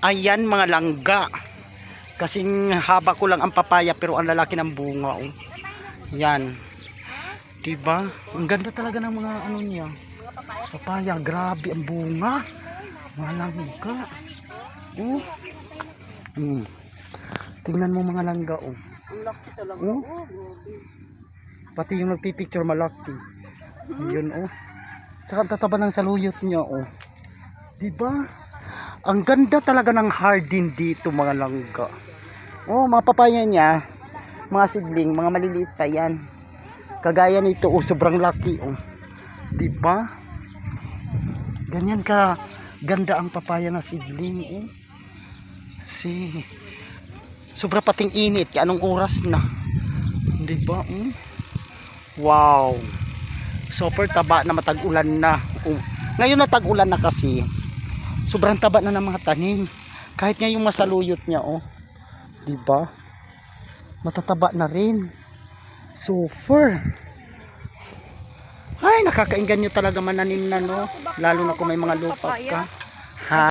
Ayan mga langga. Kasing haba ko lang ang papaya pero ang lalaki ng bunga. Oh. Yan. Diba? Ang ganda talaga ng mga ano niya. Papaya. Grabe ang bunga. Mga langga. Oh. Tingnan mo mga langga. Oh. Ang laki talaga. Oh. Pati yung nagpipicture malaki. Yun oh. Tsaka ang tataba ng saluyot niya oh. Diba? Ang ganda talaga ng hardin dito mga langga. Oh, mga papaya niya, mga sidling, mga maliliit pa yan. Kagaya nito, oh, sobrang laki, oh. Diba? Ganyan ka ganda ang papaya na sidling, oh. Sobra pating init, kaya anong oras na. Diba? Oh? Wow. Super taba na matag-ulan na. Oh. Ngayon na tag-ulan na kasi. Sobrang taba na ng mga tanim. Kahit nga yung masaluyot niya, oh. Diba? Matataba na rin. Super. Ay, nakakainggan nyo talaga mananim na, no? Lalo na kung may mga lupa ka.